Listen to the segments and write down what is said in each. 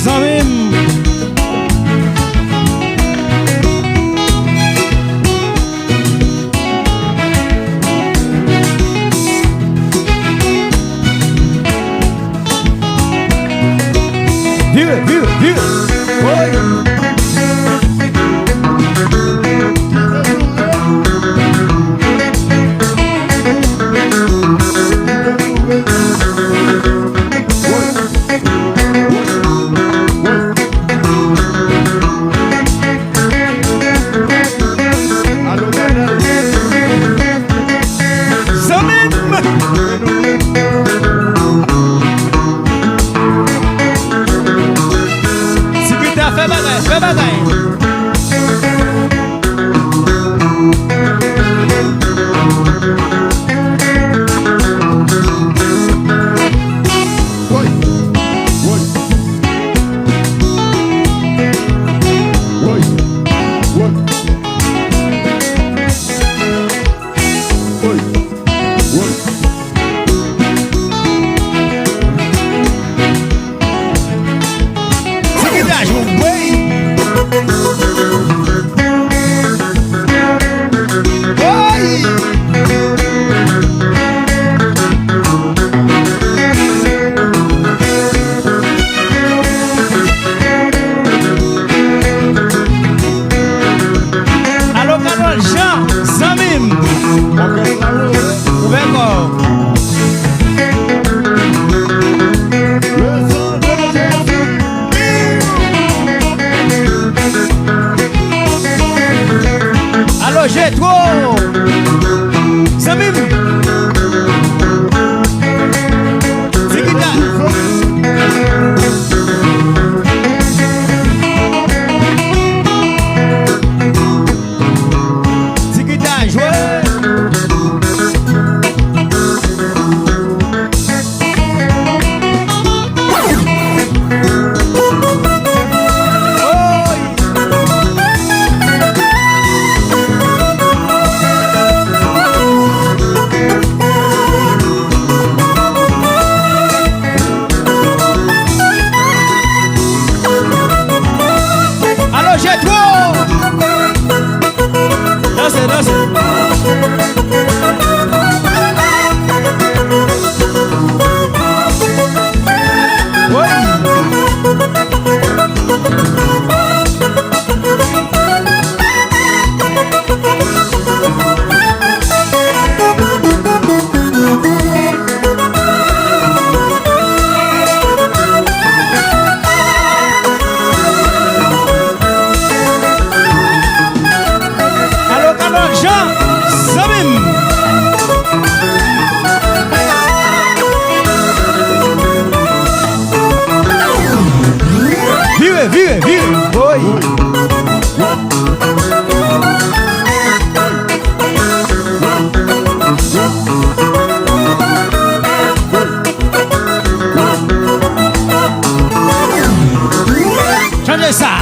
Zamim. Viu. Oi. Fais bagaille. Viu. Oi. Deixa eu ver essa.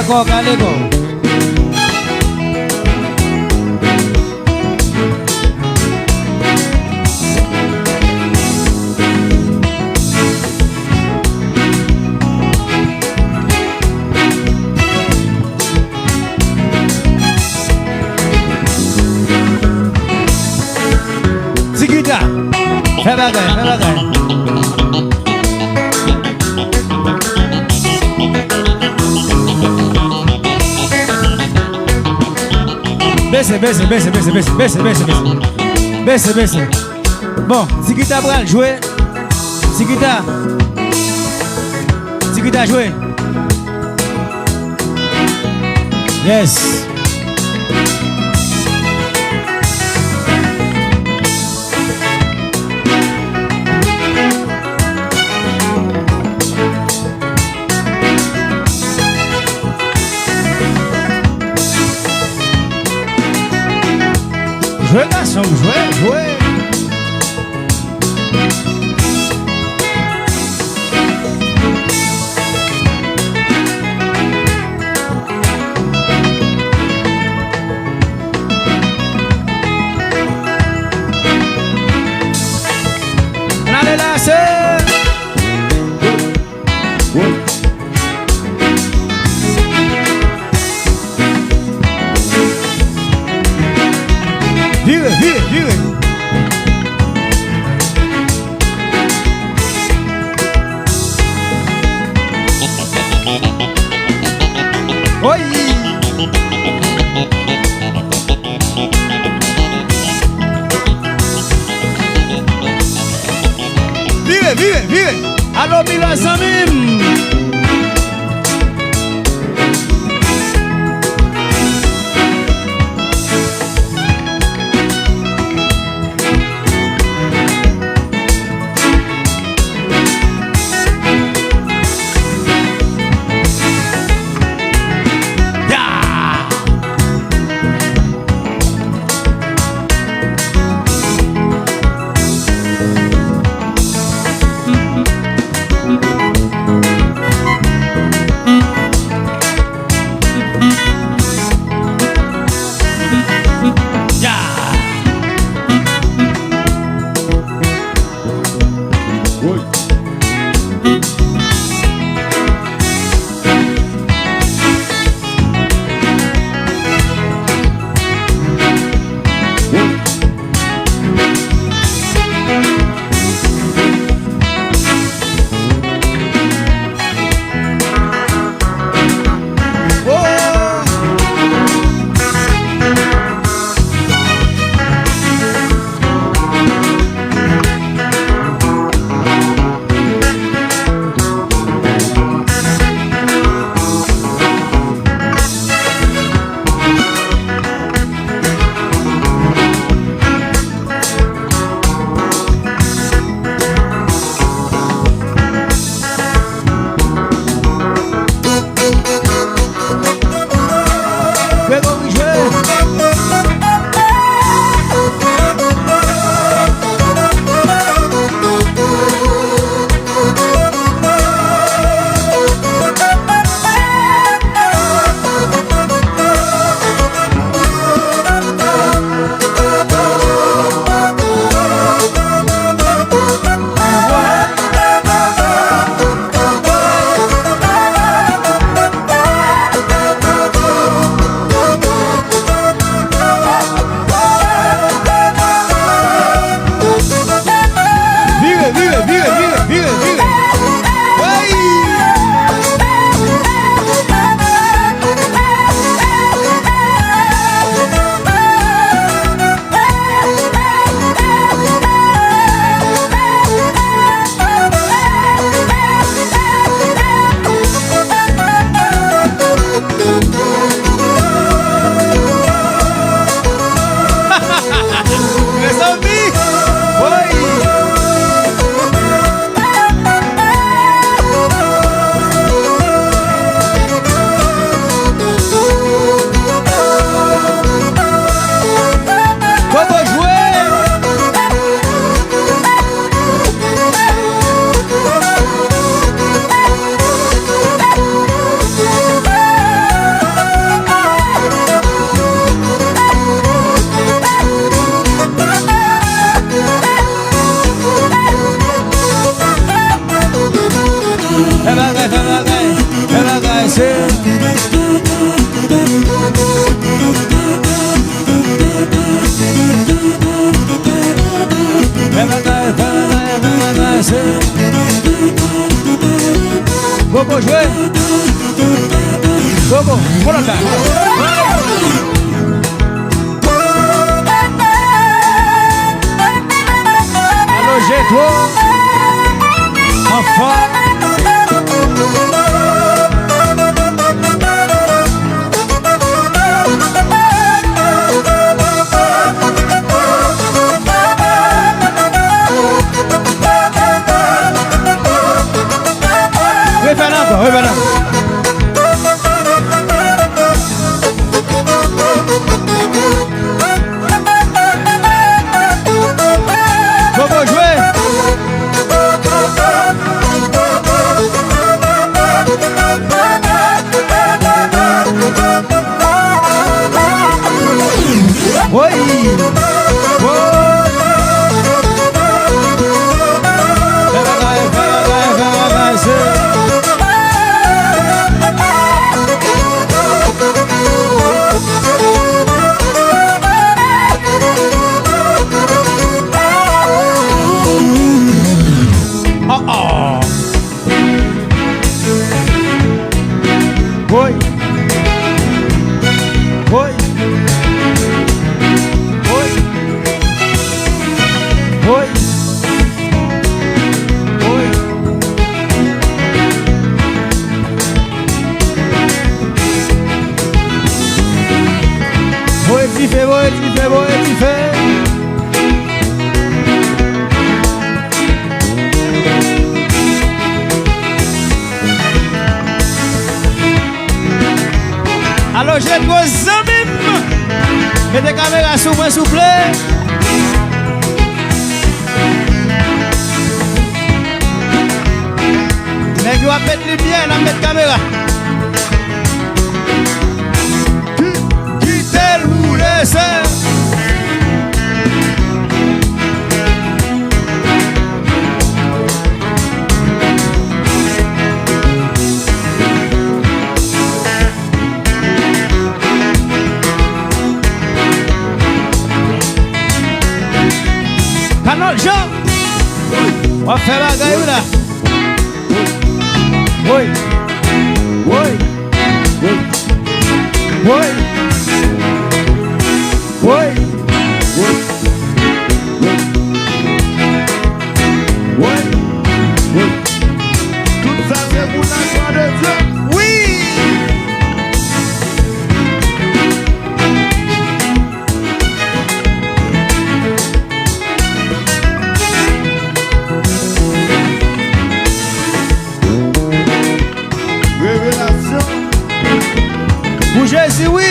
Koman lego. Zigida. Fais bagaille, fais bagaille. Baissez, baissez, baissez, baissez, baissez, baissez, baissez, baissez. Baissez, baissez. Bon, si qui t'a bral, jouer. Si qui t'a. Si qui t'a joué. Yes. Jouez garçon, jouez, jouez. On allez là, c'est... Virez, virez, virez. Oui. Virez, virez, virez. Allô, Mila Samim. ça. Alors j'ai-toi, enfant. Revenons. Comment jouer? Oui. Alors j'ai trois amis. Mettez la caméra sur moi, s'il vous plaît. Mais vous appelez les biens dans la caméra. Qui t'est roulé, c'est? Jean, on va faire la gagne là. Oui, oui, oui, oui, oui, oui, oui. Tout ça c'est pour la gloire de Dieu. Oui. Jésus, oui.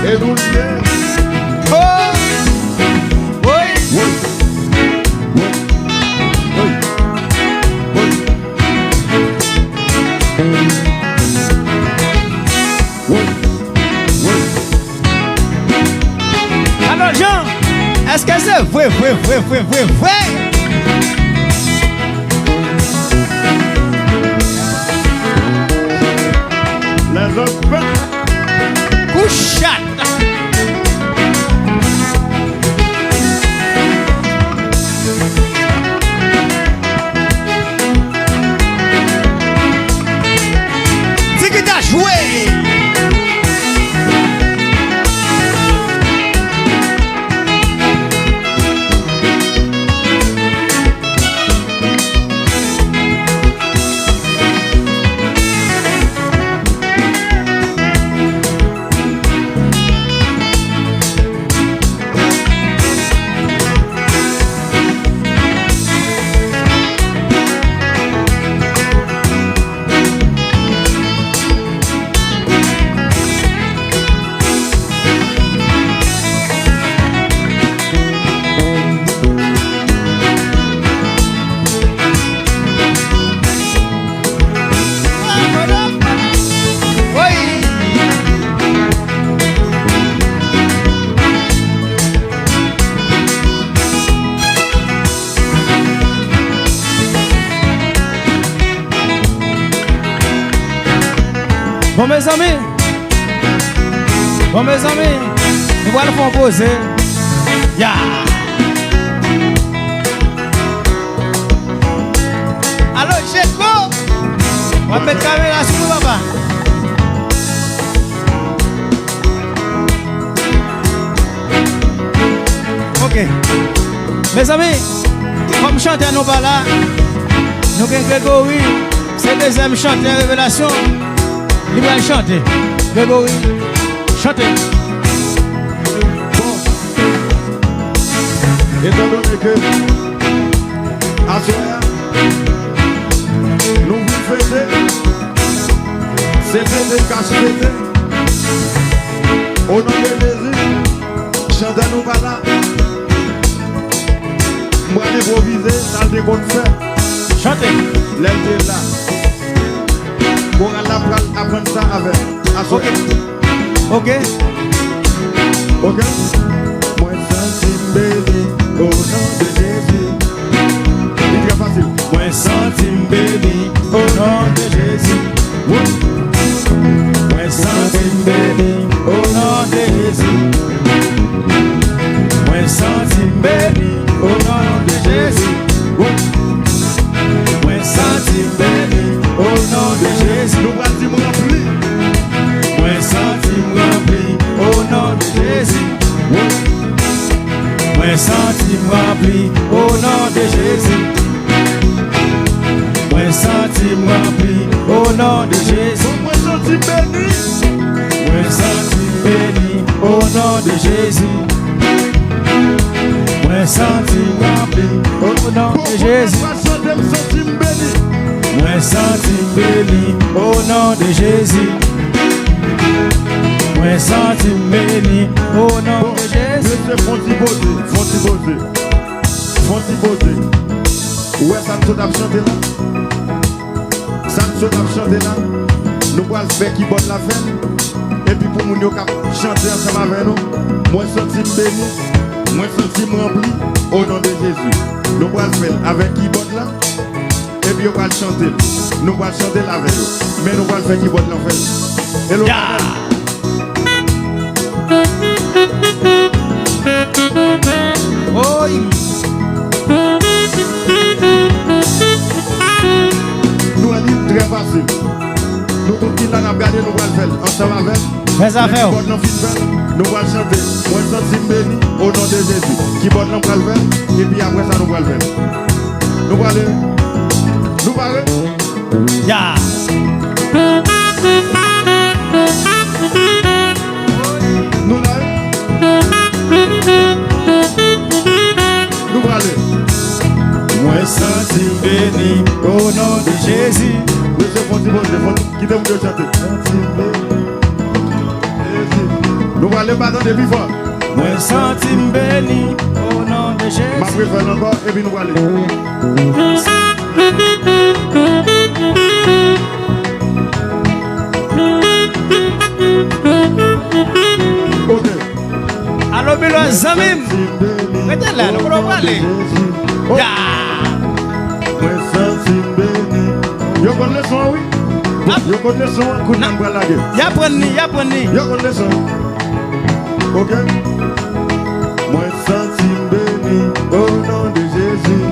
Et nous oh. Oui. Oui. Oui. Oui. Oui. Oui. Alors Jean, est-ce que c'est vrai? Les autres Couchette. C'est que t'as joué. Bon mes amis, nous voilà pour poser. Ya. Alors j'ai quoi? On va mettre la caméra sur nous, papa. Ok. Mes amis, comme chanteur nous pas là, nous avons Grégory, c'est le deuxième chanteur révélation. Il va chanter. Grégory, chantez. Bon. Étant donné que à ce moment, nous voulons fêter, c'est fêter cache-fêter. Au nom de Jésus, chanteur nous pas là. Moi improviser, ça le décompte faire. Chantez. L'elle là. Pour apprendre ça avec. Ok. Ok. Ok. Moi senti béni au nom de Jésus. C'est très facile. Moi senti béni au nom de Jésus. Moi senti béni au nom de Jésus. Moi senti béni au nom de Jésus. Moi senti béni au nom de Jésus. Nous allons dire rempli. Moi senti rempli au nom de Jésus. Moi senti rempli au nom de Jésus. Moi senti rempli au nom de Jésus. Moi senti béni. Moi senti béni au nom de Jésus. Moi senti rempli au nom de Jésus. Moi senti béni au nom de Jésus. Moi senti béni au nom de Jésus. Fonti beauté. Ouais, ça nous a chanté là. Ça nous a chanté là. Nous allons faire qui bonne la fin. Et puis pour nous chanter ensemble avec nous. Moi senti béni. Moi senti rempli au nom de Jésus. Nous allons faire avec qui bonne là. Et puis on va chanter. Nous allons chanter là avec eux. Mais nous allons faire qui bonne la fin. Hello. Oh, nous allons dire très facile. Nous tous qui l'avons regardé, nous allons faire ensemble avec. mes affaires. Nous allons chanter. Moi, je suis béni au nom de Jésus. Qui bonne nous allons faire. Et puis après ça, nous allons faire. Nous allons aller. Nous allons aller. Ya. Nous allons. Nous allons aller. Moi senti béni au nom de Jésus. Monsieur Fonti, qui t'aime de chanter. Nous allons aller battre des plus fort. Moi senti béni au nom de Jésus. Ma préfère encore et puis nous allons aller. Ok. Allô, Bilo Zamim. Mettez là, nous pouvons aller. Ya. Yo connais le son, oui. Yo connais le son, coup n'a pas lagué. Ya prenne, ya prenne. Yo connais le son. Ok. Moi senti béni au nom de Jésus.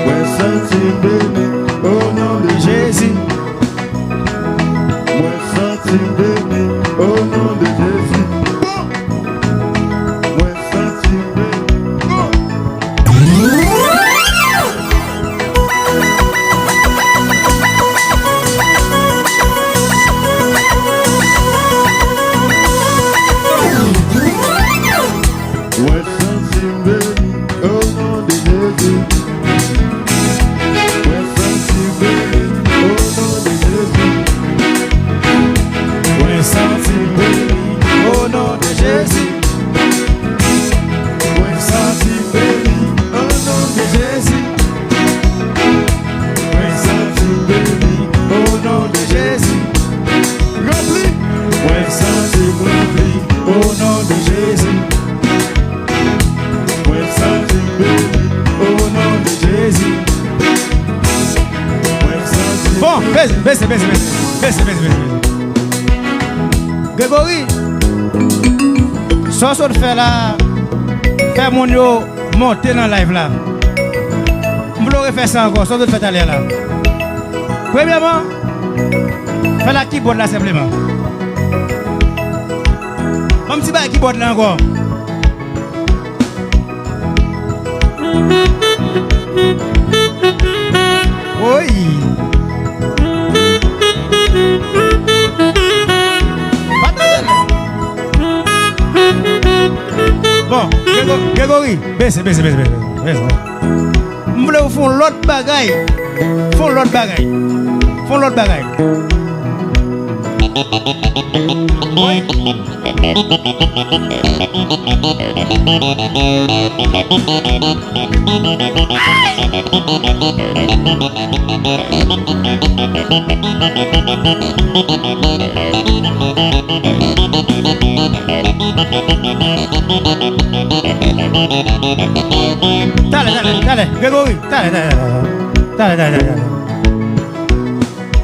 Moi senti béni au nom de Jésus. Moi senti béni au nom de Jésus. Moi senti béni. Moi senti béni au nom de Jésus. Moi senti béni au nom de Jésus. Moi senti béni au nom de Jésus. Moi senti béni au nom de Jésus. Moi senti béni au nom de Jésus. Rempli. Moi senti rempli au nom de Jésus. Moi senti béni au nom de Jésus. Moi senti. Bon, baisse. Grégory, ça de faire là, faire mon yo monter dans live là. Je voulais faire ça encore, ça de faire aller là. Premièrement, Fais la keyboard là simplement. Un petit bail keyboard là encore. Oui. Bon, Grégory, baisse. Je voulais vous faire l'autre bagaille. Font l'autre bagaille. Oui. Dale, Grégory, dale.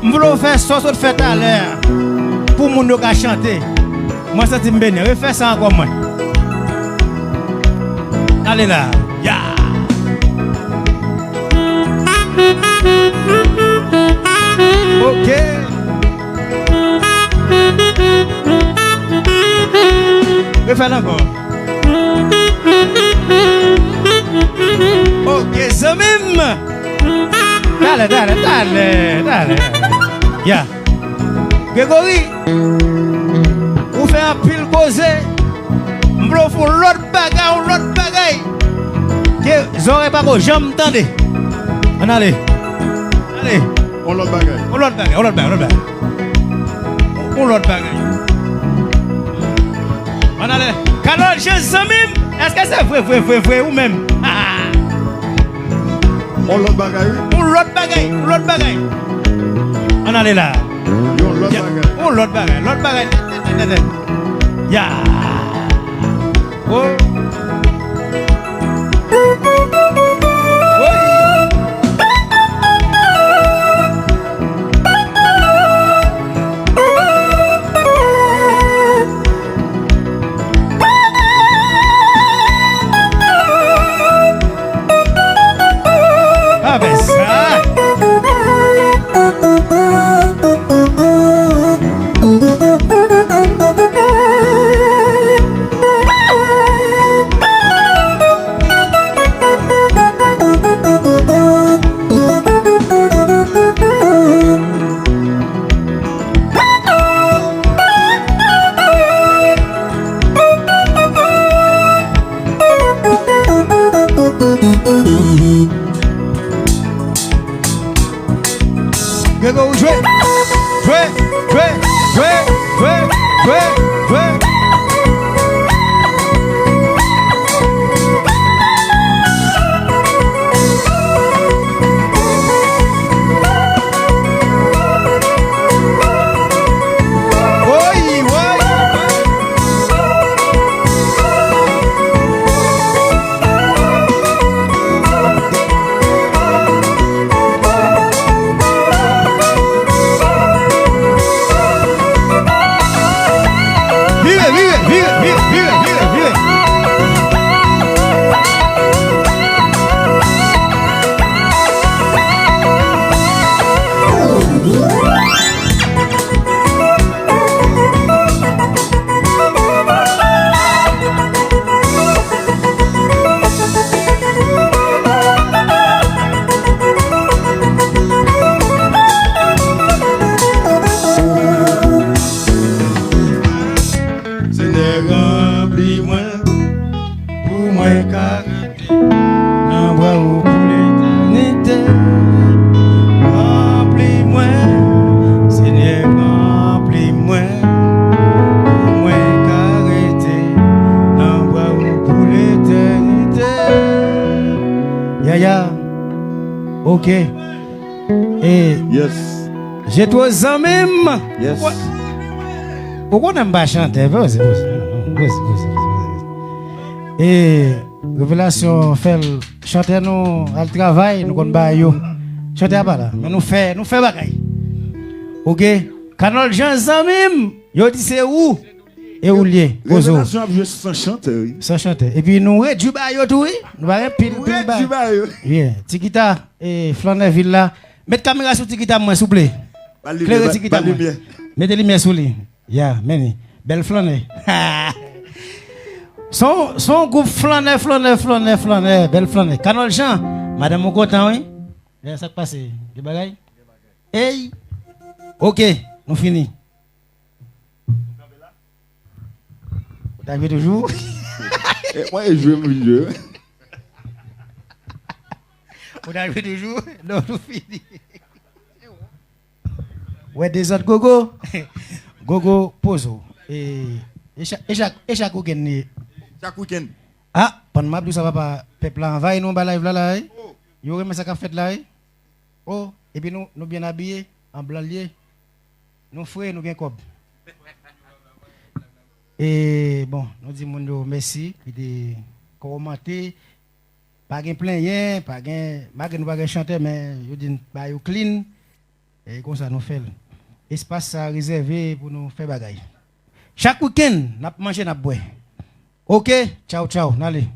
Je voulais faire ce que fait à l'heure pour mon nous chanter. Moi, ça me bénit. Refais ça encore moi. Allez là. Ya. Ok. Refais encore. Ok, ça même. Dale. Ya. Grégory, vous faites un pile causé. Vous faites l'autre bagaille. Que vous n'aurez pas beau, j'aime m'entendre. On allez. On l'autre bagaille. On l'autre bagaille. On allez. Carole, je sais même. Est-ce que c'est vrai ou même? On l'autre bagaille. L'autre bagaille. On allait là. L'autre bagaille. Ya. Oh. Ah ben ça. Grégory, jouez. Ok. Et yes. J'ai trois ans même. Yes. Pourquoi on n'aime pas chanter? Et révélation fait chanter nous à travail, nous connaissons pas yo. Chanter pas là, mais nous fait bagaille. OK? Canal Jean Zamim, yo dit c'est où? Et où lié? Révélation a joué sans chanter. Sans chanter. Et puis nous réduit ba yo tout, nous va pile ba. Bien. Tikita et Flaneville là. Mettez caméra sur Tikita moi s'il vous plaît. Mettez les mains sous lui. Yeah, meni. Belle flanée. Son groupe flanée. Belle flanée. Canol Jean. Madame Mokotan, oui. Ça qui passe. Des bagailles. Hey. Ok, nous finissons. Vous avez toujours. Moi, je joue mon jeu. Vous avez toujours. Non, nous finissons. Ouais, des autres gogo. Gogo pozo. Et chaque week-end. Chaque week-end. Ah, pendant ma ça va pas. Peuple envahit nous en live là. Yo remet ça qu'a fait là. Oh, et puis nous bien habillés, en blanc lié. Nous frères, nous bien cob. Et bon, nous disons merci. Puis de commenter. Pas de plein rien, pas de nous pas chanter, mais yo dit bah yo clean. Et comme ça nous fait. Espace réservé pour nous faire bagaille. Chaque week-end, nous mangeons, nous boire. OK, ciao, ciao, allez.